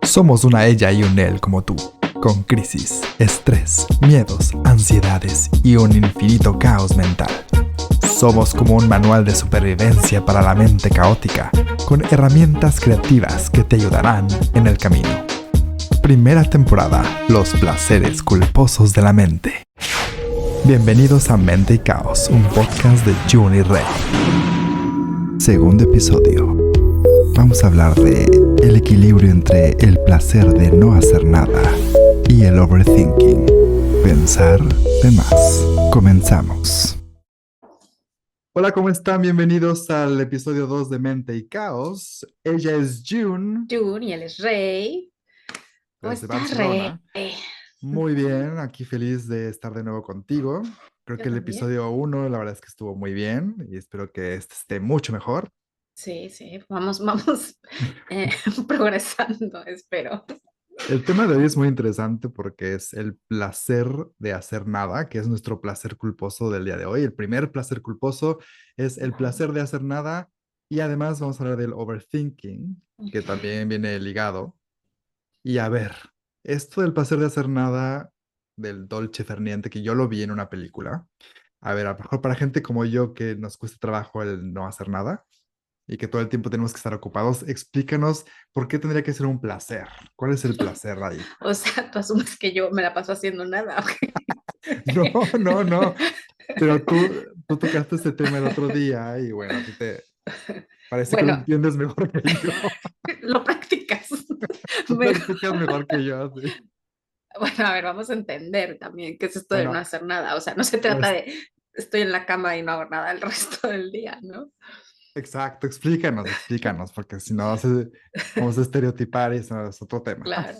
Somos una ella y un él como tú, con crisis, estrés, miedos, ansiedades y un infinito caos mental. Somos como un manual de supervivencia para la mente caótica, con herramientas creativas que te ayudarán en el camino. Primera temporada, los placeres culposos de la mente. Bienvenidos a Mente y Caos, un podcast de Jun y Rey. Segundo episodio. Vamos a hablar de el equilibrio entre el placer de no hacer nada y el overthinking. Pensar de más. Comenzamos. Hola, ¿cómo están? Bienvenidos al episodio 2 de Mente y Caos. Ella es Jun, Jun y él es Rey. ¿Cómo desde estás, Rey? Barcelona. Muy bien, aquí feliz de estar de nuevo contigo. Creo Yo que el también. episodio 1, la verdad es que estuvo muy bien y espero que este esté mucho mejor. Sí, vamos eh, progresando, espero. El tema de hoy es muy interesante porque es el placer de hacer nada, que es nuestro placer culposo del día de hoy. El primer placer culposo es el placer de hacer nada y además vamos a hablar del overthinking, que también viene ligado. Y a ver, esto del placer de hacer nada, del dolce ferniente, que yo lo vi en una película. A ver, a lo mejor para gente como yo que nos cuesta trabajo el no hacer nada y que todo el tiempo tenemos que estar ocupados, explícanos por qué tendría que ser un placer. ¿Cuál es el placer ahí? O sea, tú asumes que yo me la paso haciendo nada. No, no, no. Pero tú tocaste este tema el otro día y bueno, a ti te parece que lo Bueno, entiendes mejor que yo. lo practicas. Tú Mejor. practicas mejor que yo, sí. Bueno, a ver, vamos a entender también qué es esto de no Bueno, hacer nada. O sea, no se trata pues de estoy en la cama y no hago nada el resto del día, ¿no? exacto, explícanos, porque si no vamos a estereotipar y eso es otro tema. Claro.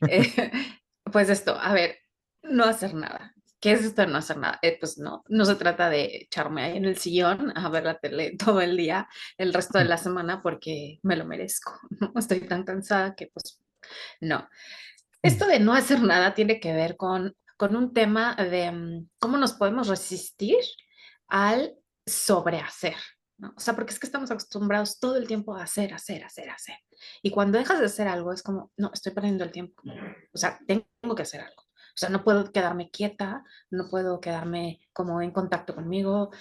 Eh, pues esto, a ver, no hacer nada. ¿Qué es esto de no hacer nada? Pues no se trata de echarme ahí en el sillón a ver la tele todo el día, el resto de la semana, porque me lo merezco, ¿no? Estoy tan cansada que pues no. Esto de no hacer nada tiene que ver con un tema de cómo nos podemos resistir al sobrehacer, ¿no? O sea, porque es que estamos acostumbrados todo el tiempo a hacer, hacer, hacer, hacer. Y cuando dejas de hacer algo es como, no, estoy perdiendo el tiempo. O sea, tengo que hacer algo. O sea, no puedo quedarme quieta, no puedo quedarme como en contacto conmigo.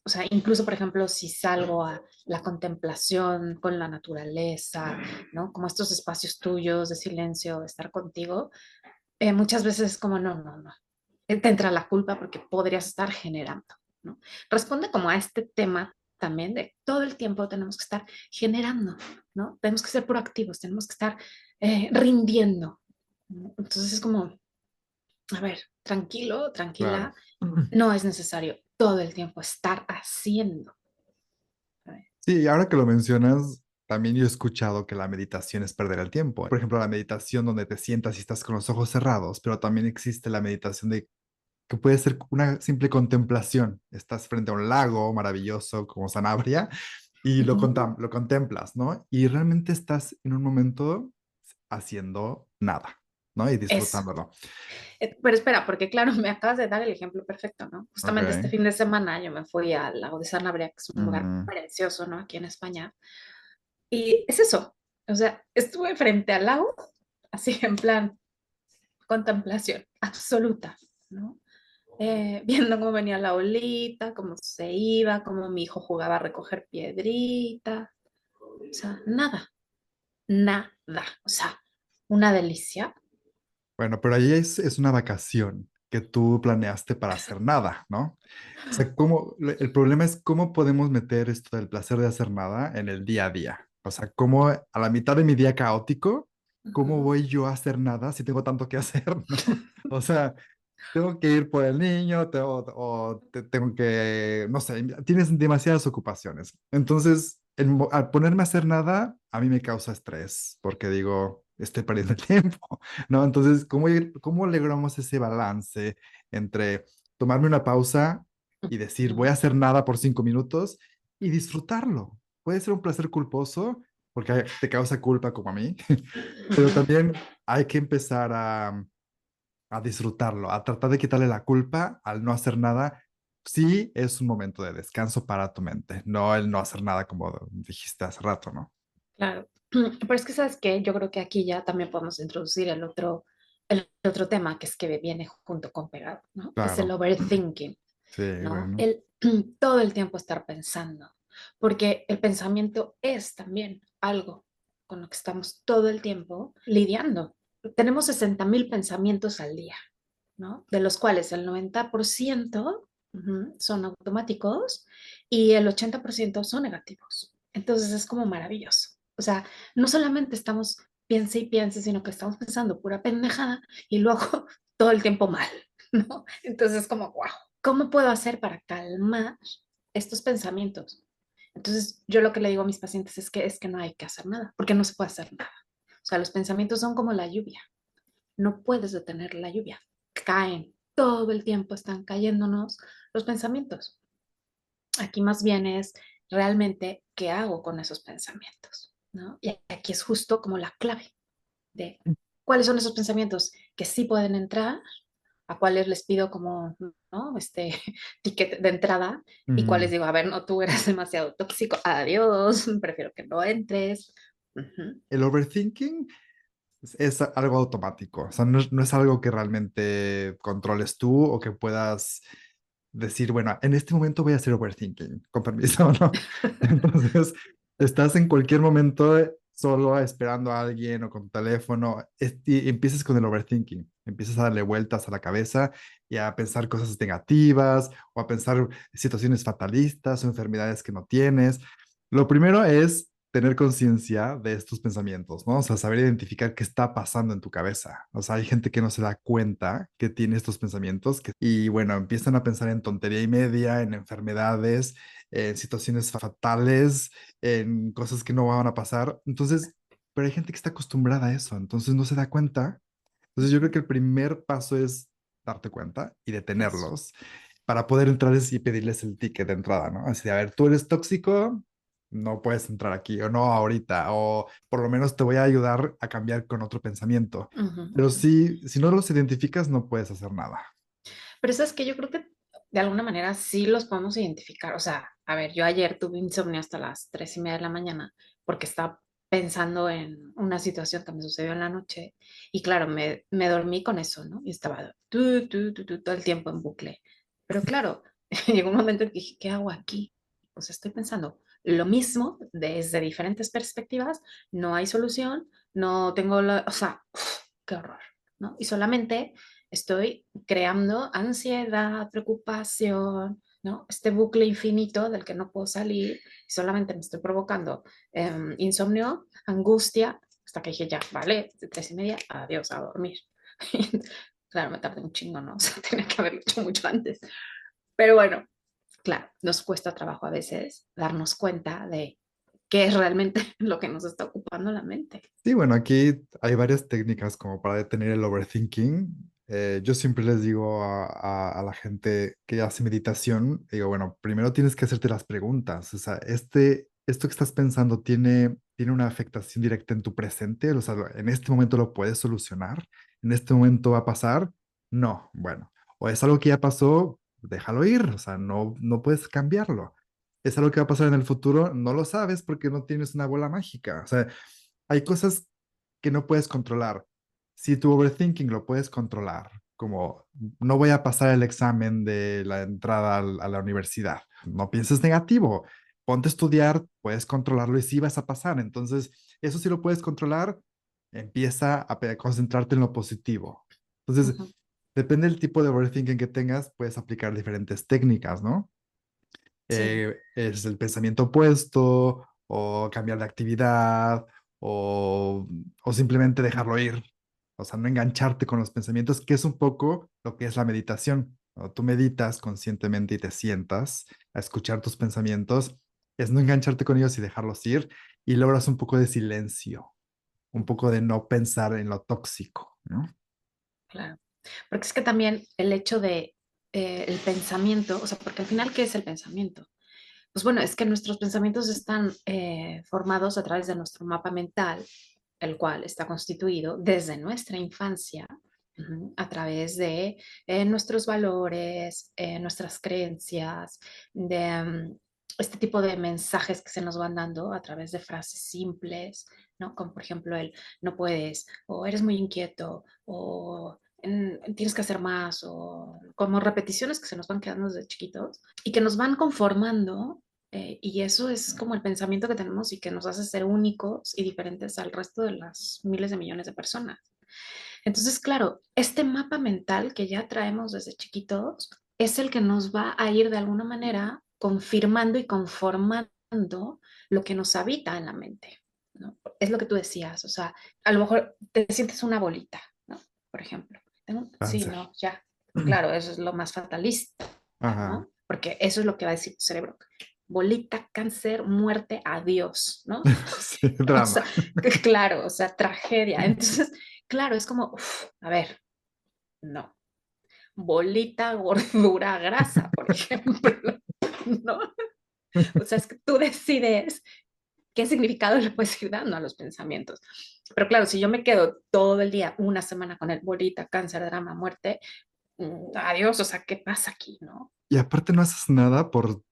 O sea, incluso, por ejemplo, si salgo a la contemplación con la naturaleza, ¿no? Como estos espacios tuyos de silencio, de estar contigo, muchas veces es como, no. Te entra la culpa porque podrías estar generando, ¿no? Responde como a este tema también de todo el tiempo tenemos que estar generando, ¿no? Tenemos que ser proactivos, tenemos que estar rindiendo, ¿no? Entonces es como, a ver, tranquilo, Claro. tranquila, no es necesario todo el tiempo estar haciendo. ¿Sabes? Sí, y ahora que lo mencionas, también yo he escuchado que la meditación es perder el tiempo. Por ejemplo, la meditación donde te sientas y estás con los ojos cerrados, pero también existe la meditación de que puede ser una simple contemplación. Estás frente a un lago maravilloso como Sanabria y lo contemplas, ¿no? Y realmente estás en un momento haciendo nada, ¿no? Y Eso. disfrutándolo. Pero espera, porque claro, me acabas de dar el ejemplo perfecto, ¿no? Justamente este Ok. fin de semana yo me fui al lago de Sanabria, que es un lugar Ujú. precioso, ¿no? Aquí en España. Y es eso. O sea, estuve frente al lago, así en plan contemplación absoluta, ¿no? Viendo cómo venía la olita, cómo se iba, cómo mi hijo jugaba a recoger piedrita. O sea, nada. O sea, una delicia. Bueno, pero ahí es una vacación que tú planeaste para hacer nada, ¿no? O sea, el problema es cómo podemos meter esto del placer de hacer nada en el día a día. O sea, cómo a la mitad de mi día caótico, ¿cómo Ujú. voy yo a hacer nada si tengo tanto que hacer, ¿no? O sea, tengo que ir por el niño, tengo que, no sé, tienes demasiadas ocupaciones. Entonces, al ponerme a hacer nada, a mí me causa estrés, porque digo, estoy perdiendo el tiempo, ¿no? Entonces, ¿cómo logramos ese balance entre tomarme una pausa y decir, voy a Ujú. hacer nada por 5 minutos y disfrutarlo? Puede ser un placer culposo, porque te causa culpa como a mí, pero también hay que empezar a disfrutarlo, a tratar de quitarle la culpa al no hacer nada. Sí, es un momento de descanso para tu mente, no el no hacer nada como dijiste hace rato, ¿no? Claro. Pero es que, ¿sabes qué? Yo creo que aquí ya también podemos introducir el otro tema que es que viene junto con pegado, ¿no? Que es el Claro, overthinking, sí, ¿no? bueno. El todo el tiempo estar pensando, porque el pensamiento es también algo con lo que estamos todo el tiempo lidiando. Tenemos 60,000 pensamientos al día, ¿no? De los cuales el 90% son automáticos y el 80% son negativos. Entonces es como maravilloso. O sea, no solamente estamos piense y piense, sino que estamos pensando pura pendejada y luego todo el tiempo mal, ¿no? Entonces es como, wow, ¿cómo puedo hacer para calmar estos pensamientos? Entonces yo lo que le digo a mis pacientes es que no hay que hacer nada, porque no se puede hacer nada. O sea, los pensamientos son como la lluvia. No puedes detener la lluvia. Caen. Todo el tiempo están cayéndonos los pensamientos. Aquí más bien es realmente qué hago con esos pensamientos, ¿no? Y aquí es justo como la clave de cuáles son esos pensamientos que sí pueden entrar, a cuáles les pido como, ¿no? Este ticket de entrada y cuáles Ujú. digo, a ver, no, tú eres demasiado tóxico, adiós, prefiero que no entres. Uh-huh. El overthinking es algo automático, o sea, no es algo que realmente controles tú o que puedas decir, bueno, en este momento voy a hacer overthinking, con permiso, ¿no? Entonces, estás en cualquier momento solo esperando a alguien o con tu teléfono y empiezas con el overthinking, empiezas a darle vueltas a la cabeza y a pensar cosas negativas o a pensar situaciones fatalistas o enfermedades que no tienes. Lo primero es tener conciencia de estos pensamientos, ¿no? O sea, saber identificar qué está pasando en tu cabeza. O sea, hay gente que no se da cuenta que tiene estos pensamientos y bueno, empiezan a pensar en tontería y media, en enfermedades, en situaciones fatales, en cosas que no van a pasar. Entonces, pero hay gente que está acostumbrada a eso, entonces no se da cuenta. Entonces yo creo que el primer paso es darte cuenta y Eso. detenerlos para poder entrarles y pedirles el ticket de entrada, ¿no? Así de, a ver, tú eres tóxico, no puedes entrar aquí, o no ahorita, o por lo menos te voy a ayudar a cambiar con otro pensamiento. Ujú, Pero ujú. si no los identificas, no puedes hacer nada. Pero eso es que yo creo que de alguna manera sí los podemos identificar. O sea, a ver, yo ayer tuve insomnio hasta las 3:30 de la mañana porque estaba pensando en una situación que me sucedió en la noche y claro, me dormí con eso, ¿no? Y estaba todo el tiempo en bucle. Pero claro, llegó un momento en que dije, ¿qué hago aquí? O sea, estoy pensando lo mismo desde diferentes perspectivas, no hay solución, no tengo o sea, qué horror, ¿no? Y solamente estoy creando ansiedad, preocupación, ¿no? Este bucle infinito del que no puedo salir y solamente me estoy provocando insomnio, angustia, hasta que dije, ya, vale, de 3:30, adiós, a dormir. Claro, me tardé un chingo, ¿no? O sea, tenía que haberlo hecho mucho antes. Pero bueno, claro, nos cuesta trabajo a veces darnos cuenta de qué es realmente lo que nos está ocupando la mente. Sí, bueno, aquí hay varias técnicas como para detener el overthinking. Yo siempre les digo a la gente que hace meditación, digo, bueno, primero tienes que hacerte las preguntas. O sea, esto que estás pensando tiene una afectación directa en tu presente. O sea, en este momento lo puedes solucionar. En este momento va a pasar. No, bueno, o es algo que ya pasó, déjalo ir. O sea, no puedes cambiarlo. Es algo que va a pasar en el futuro, no lo sabes porque no tienes una bola mágica. O sea, hay cosas que no puedes controlar. Si tu overthinking lo puedes controlar, como no voy a pasar el examen de la entrada a la universidad, no pienses negativo, ponte a estudiar, puedes controlarlo y sí vas a pasar. Entonces, eso sí lo puedes controlar, empieza a concentrarte en lo positivo. Entonces, Ujú. depende del tipo de overthinking que tengas, puedes aplicar diferentes técnicas, ¿no? Sí. Es el pensamiento opuesto, o cambiar de actividad, o, o simplemente dejarlo ir. O sea, no engancharte con los pensamientos, que es un poco lo que es la meditación. Cuando tú meditas conscientemente y te sientas a escuchar tus pensamientos, es no engancharte con ellos y dejarlos ir, y logras un poco de silencio, un poco de no pensar en lo tóxico, ¿no? Claro, porque es que también el hecho de el pensamiento, o sea, porque al final, ¿qué es el pensamiento? Pues bueno, es que nuestros pensamientos están formados a través de nuestro mapa mental, el cual está constituido desde nuestra infancia, a través de nuestros valores, nuestras creencias, de este tipo de mensajes que se nos van dando a través de frases simples, ¿no? Como por ejemplo el no puedes, o eres muy inquieto, o tienes que hacer más, o como repeticiones que se nos van quedando desde chiquitos y que nos van conformando. Y eso es como el pensamiento que tenemos y que nos hace ser únicos y diferentes al resto de las miles de millones de personas. Entonces, claro, este mapa mental que ya traemos desde chiquitos es el que nos va a ir de alguna manera confirmando y conformando lo que nos habita en la mente, ¿no? Es lo que tú decías, o sea, a lo mejor te sientes una bolita, ¿no? Por ejemplo. Sí, Cáncer. no, ya, claro, eso es lo más fatalista, Ajá. ¿no? Porque eso es lo que va a decir tu cerebro. Bolita, cáncer, muerte, adiós, ¿no? Sí, O sea, drama. claro, o sea, tragedia. Entonces, claro, es como, uf, a ver, no. Bolita, gordura, grasa, por ejemplo, ¿no? O sea, es que tú decides qué significado le puedes ir dando a los pensamientos. Pero claro, si yo me quedo todo el día, una semana con el bolita, cáncer, drama, muerte, adiós, o sea, ¿qué pasa aquí, no? Y aparte no haces nada por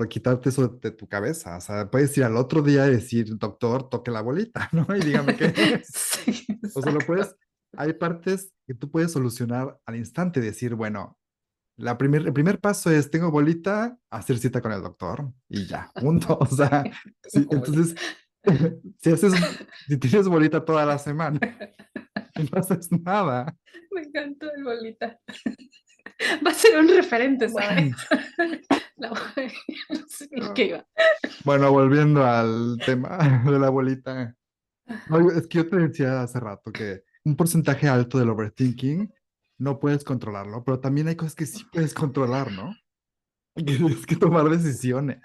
quitarte eso de tu cabeza. O sea, puedes ir al otro día y decir, doctor, toque la bolita, ¿no? Y dígame qué es. Sí, O sea, lo exacto. puedes, hay partes que tú puedes solucionar al instante, decir, bueno, el primer paso es, tengo bolita, hacer cita con el doctor y ya, punto. O sea, sí, entonces, si haces, si tienes bolita toda la semana y no haces nada, Me encantó el bolita. Va a ser un referente, ¿sabes? bueno, No, no sé ni qué iba. bueno, volviendo al tema de la bolita. No, es que yo te decía hace rato que un porcentaje alto del overthinking no puedes controlarlo, pero también hay cosas que sí puedes controlar, ¿no? Y que tienes que tomar decisiones.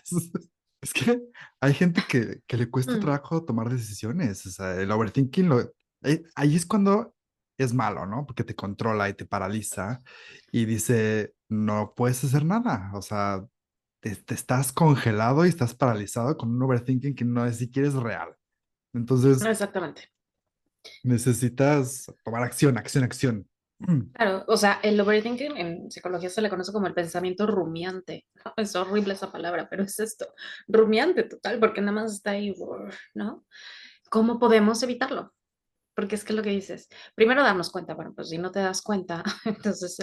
Es que hay gente que le cuesta Mm, trabajo tomar decisiones. O sea, el overthinking, ahí es cuando es malo, ¿no? Porque te controla y te paraliza y dice, no puedes hacer nada. O sea, te estás congelado y estás paralizado con un overthinking que no es siquiera es real. Entonces, exactamente. necesitas tomar acción, acción, acción. Claro, o sea, el overthinking en psicología se le conoce como el pensamiento rumiante. Es horrible esa palabra, pero es esto, rumiante total, porque nada más está ahí, ¿no? ¿Cómo podemos evitarlo? Porque es que lo que dices, primero darnos cuenta, bueno, pues si no te das cuenta, entonces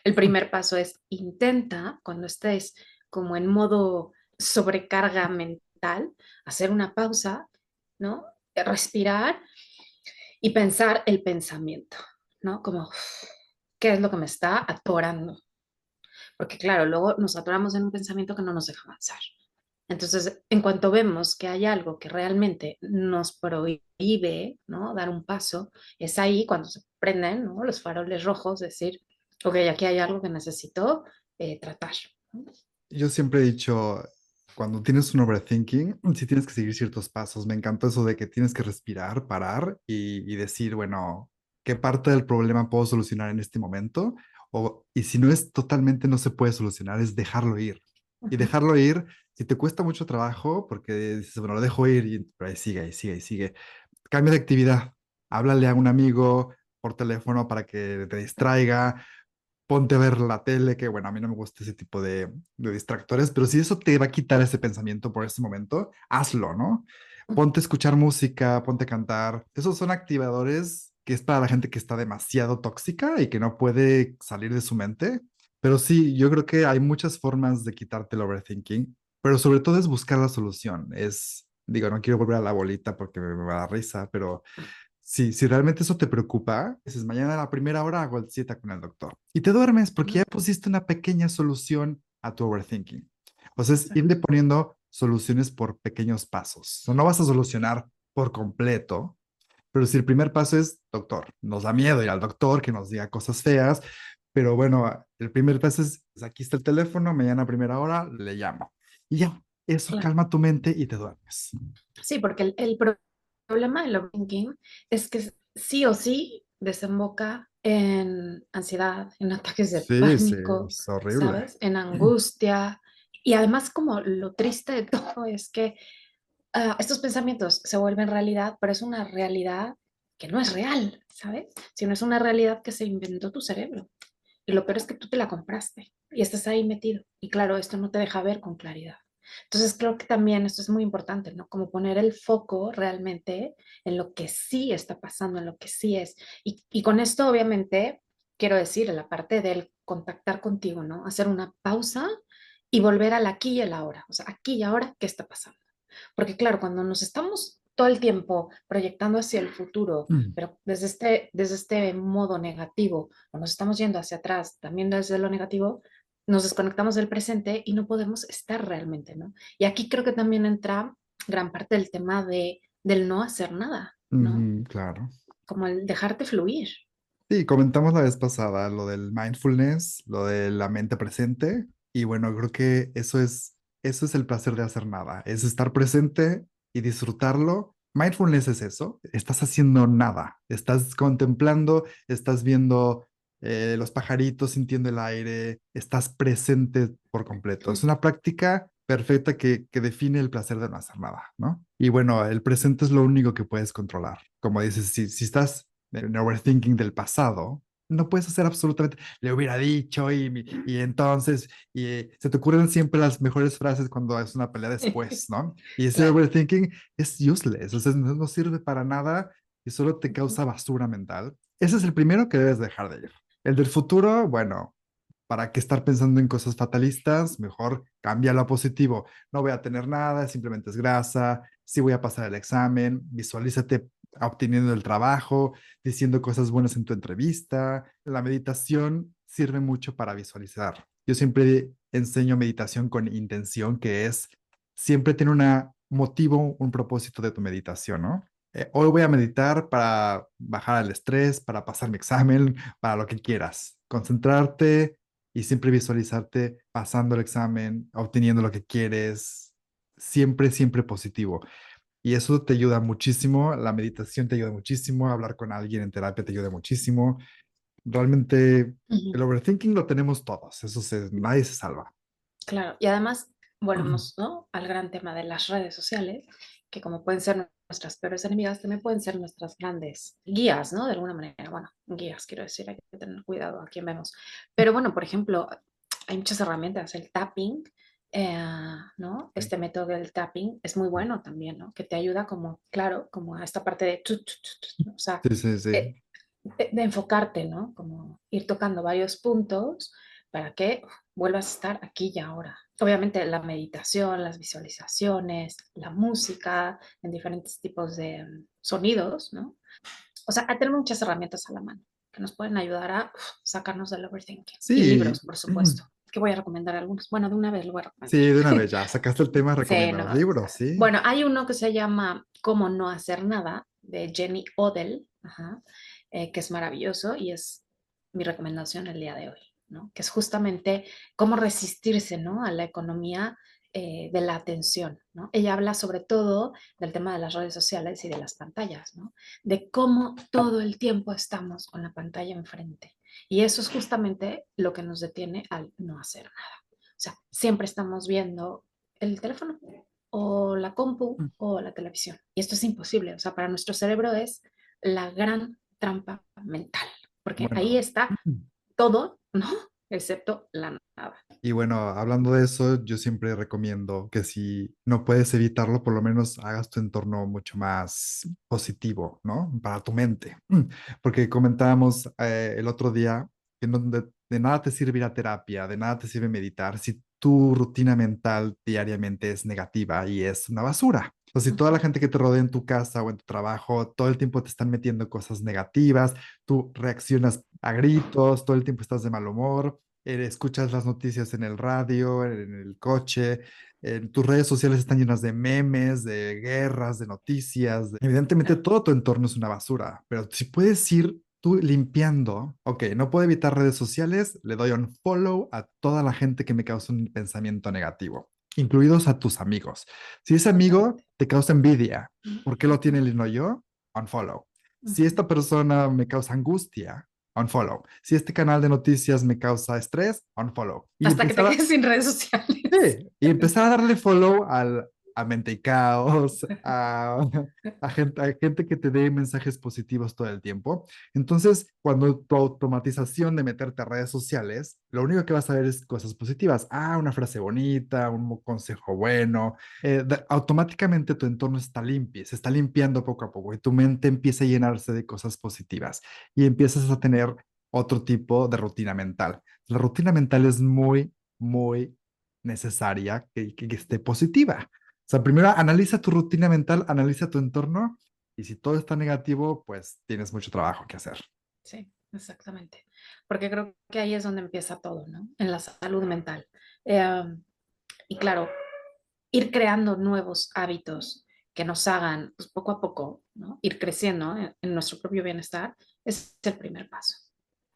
el primer paso es intenta cuando estés como en modo sobrecarga mental, hacer una pausa, ¿no? Respirar y pensar el pensamiento, ¿no? Como, ¿qué es lo que me está atorando? Porque claro, luego nos atoramos en un pensamiento que no nos deja avanzar. Entonces, en cuanto vemos que hay algo que realmente nos prohíbe, ¿no? Dar un paso, es ahí cuando se prenden, ¿no? Los faroles rojos, decir, ok, aquí hay algo que necesito tratar. Yo siempre he dicho, cuando tienes un overthinking, sí tienes que seguir ciertos pasos. Me encantó eso de que tienes que respirar, parar y decir, bueno, ¿qué parte del problema puedo solucionar en este momento? Y si no es totalmente no se puede solucionar, es dejarlo ir. Y Ujú. dejarlo ir, si te cuesta mucho trabajo, porque dices, bueno, lo dejo ir y pero ahí sigue, ahí sigue, ahí sigue. Cambia de actividad. Háblale a un amigo por teléfono para que te distraiga, ponte a ver la tele, que bueno, a mí no me gusta ese tipo de distractores, pero si eso te va a quitar ese pensamiento por ese momento, hazlo, ¿no? Ponte a escuchar música, ponte a cantar. Esos son activadores que es para la gente que está demasiado tóxica y que no puede salir de su mente. Pero sí, yo creo que hay muchas formas de quitarte el overthinking, pero sobre todo es buscar la solución. Es, digo, no quiero volver a la bolita porque me va a dar risa, pero sí, si realmente eso te preocupa, dices, mañana a la primera hora hago cita con el doctor. Y te duermes porque ya pusiste una pequeña solución a tu overthinking. O sea, es irle Exacto. poniendo soluciones por pequeños pasos. O sea, no vas a solucionar por completo, pero si el primer paso es, doctor, nos da miedo ir al doctor que nos diga cosas feas, pero bueno, el primer paso es, pues, aquí está el teléfono, mañana a primera hora le llamo. Y ya, eso Claro. calma tu mente y te duermes. Sí, porque el problema del overthinking es que sí o sí desemboca en ansiedad, en ataques de Sí, sí, pánico, es horrible. ¿sabes? En angustia. Y además como lo triste de todo es que estos pensamientos se vuelven realidad, pero es una realidad que no es real, ¿sabes? Sino es una realidad que se inventó tu cerebro. Y lo peor es que tú te la compraste y estás ahí metido. Y claro, esto no te deja ver con claridad. Entonces creo que también esto es muy importante, ¿no? Como poner el foco realmente en lo que sí está pasando, en lo que sí es. Y con esto obviamente quiero decir, la parte del contactar contigo, ¿no? Hacer una pausa y volver al aquí y el ahora. O sea, aquí y ahora, ¿qué está pasando? Porque claro, cuando nos estamos todo el tiempo proyectando hacia el futuro, Mm. pero desde este modo negativo, o nos estamos yendo hacia atrás, también desde lo negativo, nos desconectamos del presente y no podemos estar realmente, ¿no? Y aquí creo que también entra gran parte del tema del no hacer nada, ¿no? Ujú, claro. Como el dejarte fluir. Sí, comentamos la vez pasada lo del mindfulness, lo de la mente presente, y bueno, creo que eso es el placer de hacer nada, es estar presente y disfrutarlo. Mindfulness es eso, estás haciendo nada, estás contemplando, estás viendo los pajaritos, sintiendo el aire, estás presente por completo. Es una práctica perfecta que define el placer de no hacer nada, ¿no? Y bueno, el presente es lo único que puedes controlar. Como dices, si estás en overthinking del pasado, no puedes hacer absolutamente, le hubiera dicho y entonces, se te ocurren siempre las mejores frases cuando es una pelea después, ¿no? Y ese Claro. overthinking es useless, o sea, no sirve para nada y solo te causa basura mental. Ese es el primero que debes dejar de ir. El del futuro, bueno, ¿para qué estar pensando en cosas fatalistas? Mejor cámbialo a positivo. No voy a tener nada, simplemente es grasa. Sí voy a pasar el examen. Visualízate obteniendo el trabajo, diciendo cosas buenas en tu entrevista. La meditación sirve mucho para visualizar. Yo siempre enseño meditación con intención, que es siempre tener un motivo, un propósito de tu meditación, ¿no? Hoy voy a meditar para bajar el estrés, para pasar mi examen, para lo que quieras. Concentrarte y siempre visualizarte pasando el examen, obteniendo lo que quieres, siempre, siempre positivo. Y eso te ayuda muchísimo, la meditación te ayuda muchísimo, hablar con alguien en terapia te ayuda muchísimo. Realmente Ujú. el overthinking lo tenemos todos, nadie se salva. Claro, y además volvemos, ¿no? Al gran tema de las redes sociales, que como pueden ser nuestras peores enemigas, también pueden ser nuestras grandes guías, ¿no? De alguna manera, bueno, guías, quiero decir, hay que tener cuidado a quién vemos. Pero bueno, por ejemplo, hay muchas herramientas, el tapping, ¿no? Sí, Este método del tapping es muy bueno también, ¿no? Que te ayuda como, claro, como a esta parte de, ¿no? O sea, sí, sí, sí. eh, de enfocarte, ¿no? Como ir tocando varios puntos para que vuelvas a estar aquí y ahora. Obviamente la meditación, las visualizaciones, la música en diferentes tipos de sonidos, ¿no? O sea, hay tener muchas herramientas a la mano que nos pueden ayudar a sacarnos del overthinking. Y Sí, libros, por supuesto, que voy a recomendar algunos. Bueno, de una vez lo voy a sí, recomendar. de una vez ya, sacaste el tema, Sí, recomienda los no. libros, sí. Bueno, hay uno que se llama Cómo no hacer nada, de Jenny Odell, ajá, que es maravilloso y es mi recomendación el día de hoy, ¿no? Que es justamente cómo resistirse, ¿no? A la economía de la atención, ¿no? Ella habla sobre todo del tema de las redes sociales y de las pantallas, ¿no? De cómo todo el tiempo estamos con la pantalla enfrente. Y eso es justamente lo que nos detiene al no hacer nada. O sea, siempre estamos viendo el teléfono o la compu o la televisión. Y esto es imposible. O sea, para nuestro cerebro es la gran trampa mental, porque ahí Bueno. está todo, ¿no? Excepto la nada. Y bueno, hablando de eso, yo siempre recomiendo que si no puedes evitarlo, por lo menos hagas tu entorno mucho más positivo, ¿no? Para tu mente. Porque comentábamos el otro día que de nada te sirve ir a terapia, de nada te sirve meditar si tu rutina mental diariamente es negativa y es una basura. O si toda la gente que te rodea en tu casa o en tu trabajo todo el tiempo te están metiendo cosas negativas, tú reaccionas a gritos, todo el tiempo estás de mal humor, escuchas las noticias en el radio, en el coche, en tus redes sociales están llenas de memes, de guerras, de noticias. Evidentemente todo tu entorno es una basura, pero si puedes ir tú limpiando, ok, no puedo evitar redes sociales, le doy un follow a toda la gente que me causa un pensamiento negativo, incluidos a tus amigos. Si ese amigo Totalmente. te causa envidia, ¿por qué lo tiene él y no yo? Unfollow. Si esta persona me causa angustia, unfollow. Si este canal de noticias me causa estrés, unfollow. Y Hasta que te empezar quedes sin redes sociales. sí, y empezar a darle follow a Mente y Caos, a gente que te dé mensajes positivos todo el tiempo. Entonces, cuando tu automatización de meterte a redes sociales, lo único que vas a ver es cosas positivas. Ah, una frase bonita, un consejo bueno. Automáticamente tu entorno está limpio, se está limpiando poco a poco y tu mente empieza a llenarse de cosas positivas y empiezas a tener otro tipo de rutina mental. La rutina mental es muy, muy necesaria que esté positiva. O sea, primero analiza tu rutina mental, analiza tu entorno y si todo está negativo, pues tienes mucho trabajo que hacer. Sí, exactamente. Porque creo que ahí es donde empieza todo, ¿no? En la salud mental. Eh, y claro, ir creando nuevos hábitos que nos hagan, pues poco a poco, ¿no? Ir creciendo en nuestro propio bienestar es el primer paso,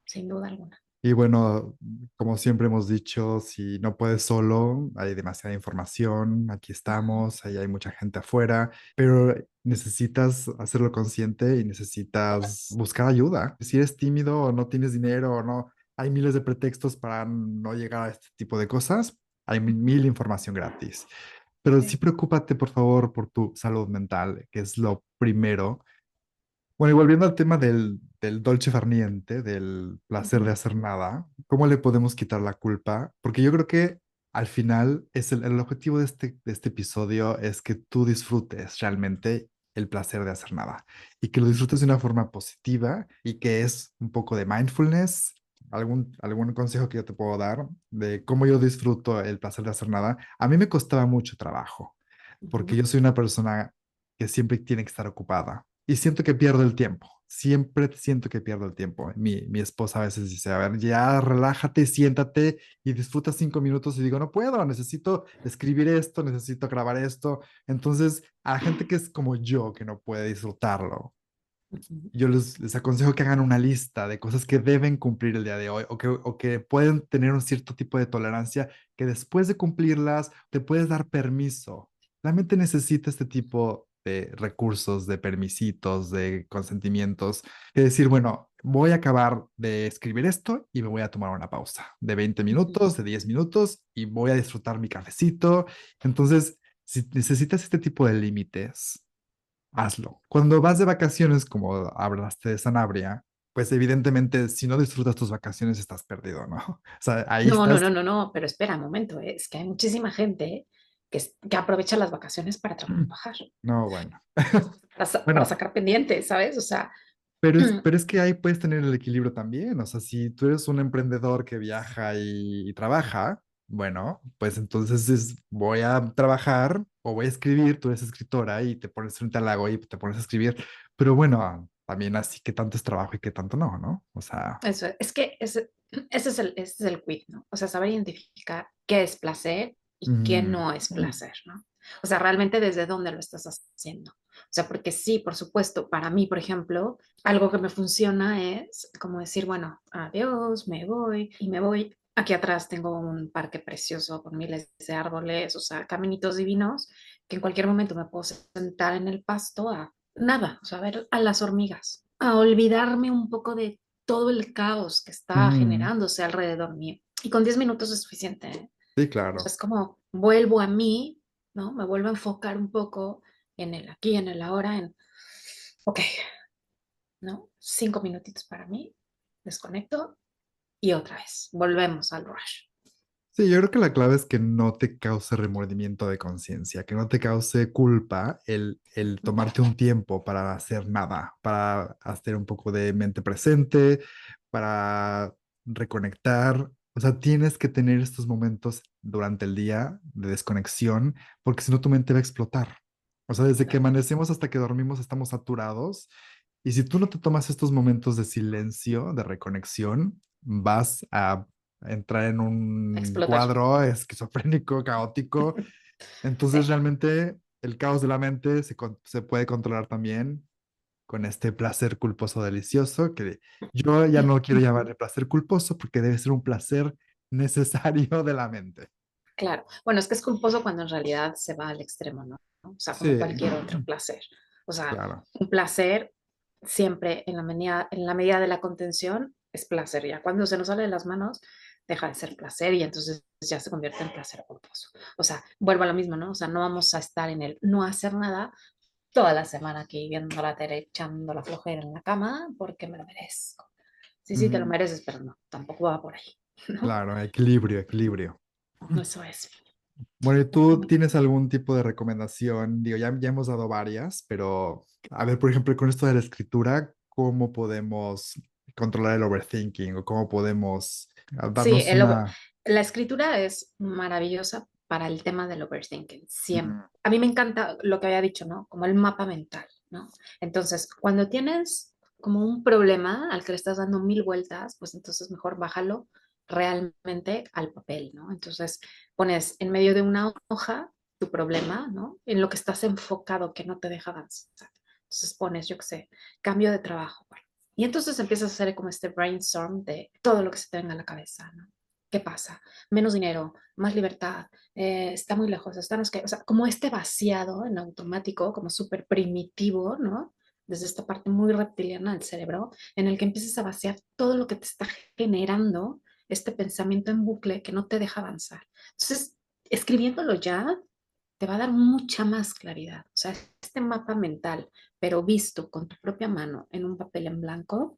sin duda alguna. Y bueno, como siempre hemos dicho, si no puedes solo, hay demasiada información, aquí estamos, ahí hay mucha gente afuera, pero necesitas hacerlo consciente y necesitas buscar ayuda. Si eres tímido o no tienes dinero o no, hay miles de pretextos para no llegar a este tipo de cosas, hay mil información gratis. Pero sí Sí. preocúpate, por favor, por tu salud mental, que es lo primero. Bueno, y volviendo al tema del dolce far niente, del placer de Ujú. hacer nada, ¿cómo le podemos quitar la culpa? Porque yo creo que al final es el objetivo de este episodio es que tú disfrutes realmente el placer de hacer nada y que lo disfrutes de una forma positiva y que es un poco de mindfulness. Algún consejo que yo te puedo dar de cómo yo disfruto el placer de hacer nada. A mí me costaba mucho trabajo porque Ujú. yo soy una persona que siempre tiene que estar ocupada y siento que pierdo el tiempo. Siempre siento que pierdo el tiempo. Mi esposa a veces dice, a ver, ya relájate, siéntate y disfruta 5 minutos y digo, no puedo, necesito escribir esto, necesito grabar esto. Entonces, a la gente que es como yo, que no puede disfrutarlo, Ujú. yo les aconsejo que hagan una lista de cosas que deben cumplir el día de hoy o que pueden tener un cierto tipo de tolerancia que después de cumplirlas te puedes dar permiso. La mente necesita este tipo de recursos, de permisitos, de consentimientos, que decir, bueno, voy a acabar de escribir esto y me voy a tomar una pausa de 20 Ujú. minutos, de 10 minutos y voy a disfrutar mi cafecito. Entonces, si necesitas este tipo de límites, hazlo. Cuando vas de vacaciones, como hablaste de Sanabria, pues evidentemente si no disfrutas tus vacaciones estás perdido, ¿no? O sea, ahí No, no, estás. no, no, no, pero espera un momento, es que hay muchísima gente que aprovecha las vacaciones para trabajar, No, bueno. para Bueno, sacar pendientes, ¿sabes? O sea, pero es que ahí puedes tener el equilibrio también. O sea, si tú eres un emprendedor que viaja y trabaja, bueno, pues entonces voy a trabajar o voy a escribir, tú eres escritora y te pones frente al lago y te pones a escribir. Pero bueno, también así que tanto es trabajo y que tanto no, ¿no? O sea, eso es que ese es el quid, ¿no? O sea, saber identificar qué es placer y qué mm, no es placer, ¿no? O sea, realmente desde dónde lo estás haciendo. O sea, porque sí, por supuesto, para mí, por ejemplo, algo que me funciona es como decir, bueno, adiós, me voy y me voy. Aquí atrás tengo un parque precioso con miles de árboles, o sea, caminitos divinos, que en cualquier momento me puedo sentar en el pasto a nada, o sea, a ver a las hormigas, a olvidarme un poco de todo el caos que está mm, generándose alrededor mío. Y con 10 minutos es suficiente, ¿eh? sí, O sea, claro. es como vuelvo a mí, ¿no? Me vuelvo a enfocar un poco en el aquí, en el ahora, en, ok, ¿no? 5 minutitos para mí, desconecto y otra vez, volvemos al rush. Sí, yo creo que la clave es que no te cause remordimiento de conciencia, que no te cause culpa el tomarte un tiempo para hacer nada, para hacer un poco de mente presente, para reconectar. O sea, tienes que tener estos momentos durante el día de desconexión, porque si no tu mente va a explotar. O sea, desde que Totalmente. amanecemos hasta que dormimos estamos saturados. Y si tú no te tomas estos momentos de silencio, de reconexión, vas a entrar en un Explotar. cuadro esquizofrénico, caótico. Entonces, Sí. realmente, el caos de la mente se puede controlar también con este placer culposo delicioso, que yo ya no quiero llamarle placer culposo porque debe ser un placer necesario de la mente. Claro. Bueno, es que es culposo cuando en realidad se va al extremo, ¿no? O sea, como Sí, cualquier otro placer. O sea, claro. un placer siempre en la medida de la contención es placer. Ya cuando se nos sale de las manos, deja de ser placer y entonces ya se convierte en placer culposo. O sea, vuelvo a lo mismo, ¿no? O sea, no vamos a estar en el no hacer nada toda la semana aquí viendo la tele, echando la flojera en la cama porque me lo merezco. Sí, sí, te lo Mm, mereces, pero no, tampoco va por ahí, ¿no? claro, equilibrio, equilibrio. Eso es. Bueno, ¿y tú Exactamente. tienes algún tipo de recomendación? Digo, ya hemos dado varias, pero a ver, por ejemplo, con esto de la escritura, ¿cómo podemos controlar el overthinking o cómo podemos Sí, darnos una... la escritura es maravillosa para el tema del overthinking, siempre. Mm, A mí me encanta lo que había dicho, ¿no? Como el mapa mental, ¿no? Entonces, cuando tienes como un problema al que le estás dando mil vueltas, pues entonces mejor bájalo realmente al papel, ¿no? Entonces, pones en medio de una hoja tu problema, ¿no? En lo que estás enfocado que no te deja avanzar. Entonces pones, yo qué sé, cambio de trabajo. Bueno, y entonces empiezas a hacer como este brainstorm de todo lo que se te venga a la cabeza, ¿no? ¿Qué pasa? Menos dinero, más libertad, está muy lejos, está no sé qué, o sea, como este vaciado en automático, como súper primitivo, ¿no? Desde esta parte muy reptiliana del cerebro, en el que empiezas a vaciar todo lo que te está generando este pensamiento en bucle que no te deja avanzar. Entonces, escribiéndolo ya, te va a dar mucha más claridad. O sea, este mapa mental, pero visto con tu propia mano en un papel en blanco,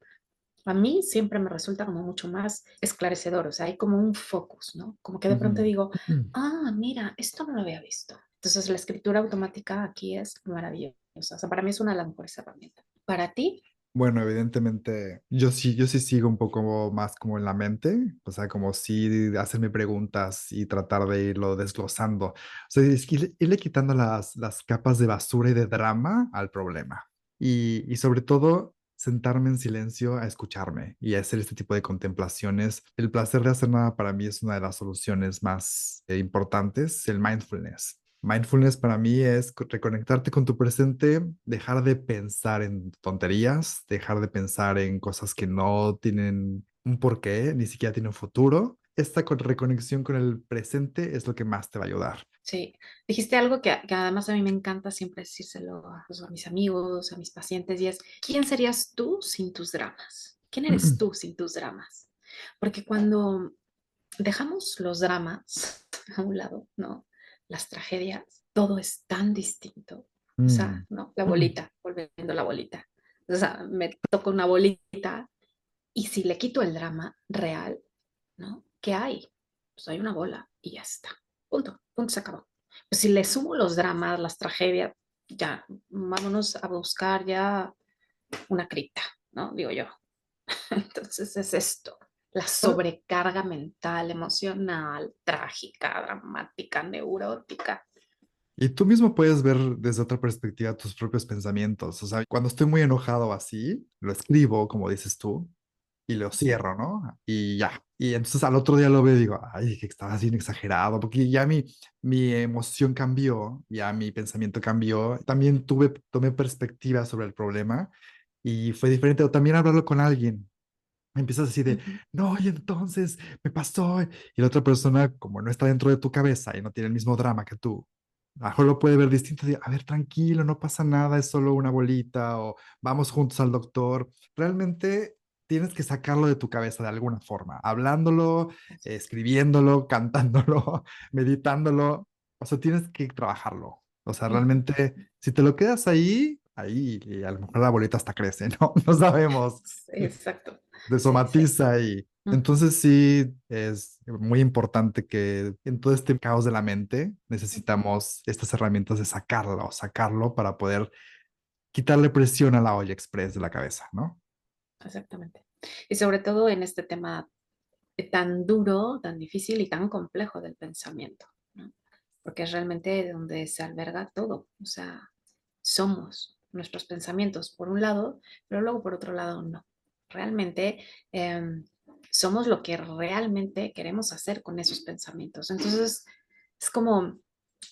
a mí siempre me resulta como mucho más esclarecedor, o sea, hay como un focus, ¿no? Como que de pronto ujú. digo, ah, mira, esto no lo había visto. Entonces la escritura automática aquí es maravillosa, o sea, para mí es una de las mejores herramientas. Para ti, Bueno, evidentemente, yo sí sigo un poco más como en la mente, o sea, como si hacerme preguntas y tratar de irlo desglosando. O sea, es que irle quitando las capas de basura y de drama al problema. Y sobre todo, sentarme en silencio a escucharme y a hacer este tipo de contemplaciones. El placer de hacer nada para mí es una de las soluciones más importantes, el mindfulness. Mindfulness para mí es reconectarte con tu presente, dejar de pensar en tonterías, dejar de pensar en cosas que no tienen un porqué, ni siquiera tienen futuro. Esta reconexión con el presente es lo que más te va a ayudar. sí, dijiste algo que además a mí me encanta siempre decírselo a, pues, a mis amigos, a mis pacientes, y es, ¿quién serías tú sin tus dramas? ¿Quién eres tú sin tus dramas? Porque cuando dejamos los dramas a un lado, ¿no? Las tragedias, todo es tan distinto. O sea, Mm. ¿no? La bolita, volviendo a la bolita. O sea, me toco una bolita y si le quito el drama real, ¿no? ¿Qué hay? Pues hay una bola y ya está. Punto, punto, se acabó. Pues si le sumo los dramas, las tragedias, ya, vámonos a buscar ya una cripta, ¿no? Digo yo. Entonces es esto, la sobrecarga mental, emocional, trágica, dramática, neurótica. Y tú mismo puedes ver desde otra perspectiva tus propios pensamientos. O sea, cuando estoy muy enojado así, lo escribo, como dices tú, y lo cierro, ¿no? Y ya. Y entonces al otro día lo veo y digo, ay, que estabas bien exagerado, porque ya mi emoción cambió, ya mi pensamiento cambió. También tomé perspectiva sobre el problema y fue diferente. O también hablarlo con alguien. Empiezas así de, Ujú. no, y entonces me pasó. Y la otra persona, como no está dentro de tu cabeza y no tiene el mismo drama que tú, a lo mejor lo puede ver distinto. De, a ver, tranquilo, no pasa nada, es solo una bolita o vamos juntos al doctor. Realmente tienes que sacarlo de tu cabeza de alguna forma, hablándolo, escribiéndolo, cantándolo, meditándolo. O sea, tienes que trabajarlo. O sea, Ujú. realmente, si te lo quedas ahí, y a lo mejor la bolita hasta crece, ¿no? No sabemos Exacto. Sí, sí. desomatiza y Ujú. entonces sí es muy importante que en todo este caos de la mente necesitamos estas herramientas de sacarlo para poder quitarle presión a la olla express de la cabeza, ¿no? Exactamente. Y sobre todo en este tema tan duro, tan difícil y tan complejo del pensamiento, ¿no? Porque es realmente donde se alberga todo. O sea, somos nuestros pensamientos por un lado, pero luego por otro lado no. Realmente eh, somos lo que realmente queremos hacer con esos pensamientos. Entonces, es como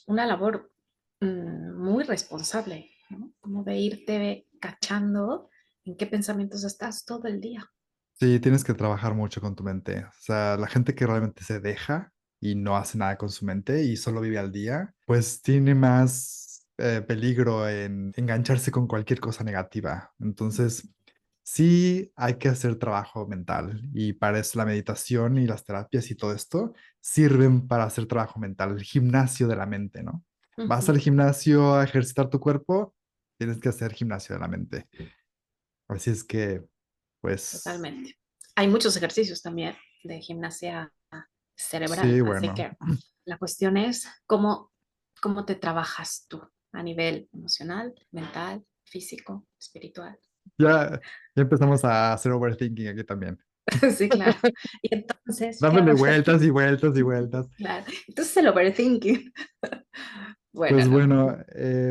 una labor muy responsable, ¿no? Como de irte cachando en qué pensamientos estás todo el día. Sí, tienes que trabajar mucho con tu mente. O sea, la gente que realmente se deja y no hace nada con su mente y solo vive al día, pues tiene más peligro en engancharse con cualquier cosa negativa. Entonces, sí hay que hacer trabajo mental y para eso la meditación y las terapias y todo esto sirven para hacer trabajo mental, el gimnasio de la mente, ¿no? Vas al Ujú, gimnasio a ejercitar tu cuerpo, tienes que hacer gimnasio de la mente. Así es que, pues, totalmente. Hay muchos ejercicios también de gimnasia cerebral, sí, así bueno, que la cuestión es cómo te trabajas tú a nivel emocional, mental, físico, espiritual. ya, ya empezamos a hacer overthinking aquí también. Sí, claro. Y entonces, ¿qué Dándole vamos a hacer? vueltas y vueltas y vueltas. Claro. Entonces el overthinking. Bueno, Pues no. bueno,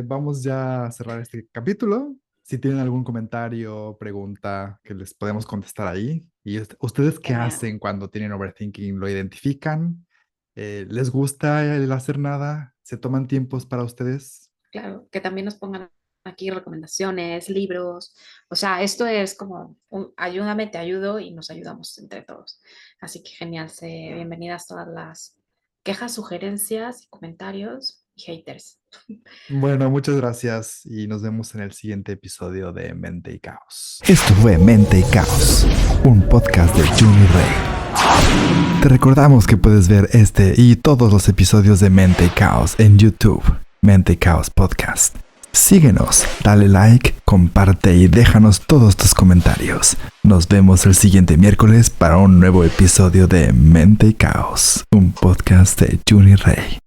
vamos ya a cerrar este capítulo. Si tienen algún comentario o pregunta que les podemos contestar ahí. ¿Y ustedes qué Genial. hacen cuando tienen overthinking? ¿Lo identifican? ¿Les gusta el hacer nada? ¿Se toman tiempos para ustedes? Claro, que también nos pongan aquí recomendaciones, libros. O sea, esto es como un ayúdame, te ayudo y nos ayudamos entre todos. Así que genial, bienvenidas todas las quejas, sugerencias, comentarios y haters. Bueno, muchas gracias y nos vemos en el siguiente episodio de Mente y Caos. Esto fue Mente y Caos, un podcast de Juni Rey. Te recordamos que puedes ver este y todos los episodios de Mente y Caos en YouTube, Mente y Caos Podcast. Síguenos, dale like, comparte y déjanos todos tus comentarios. Nos vemos el siguiente miércoles para un nuevo episodio de Mente y Caos, un podcast de Juni Rey.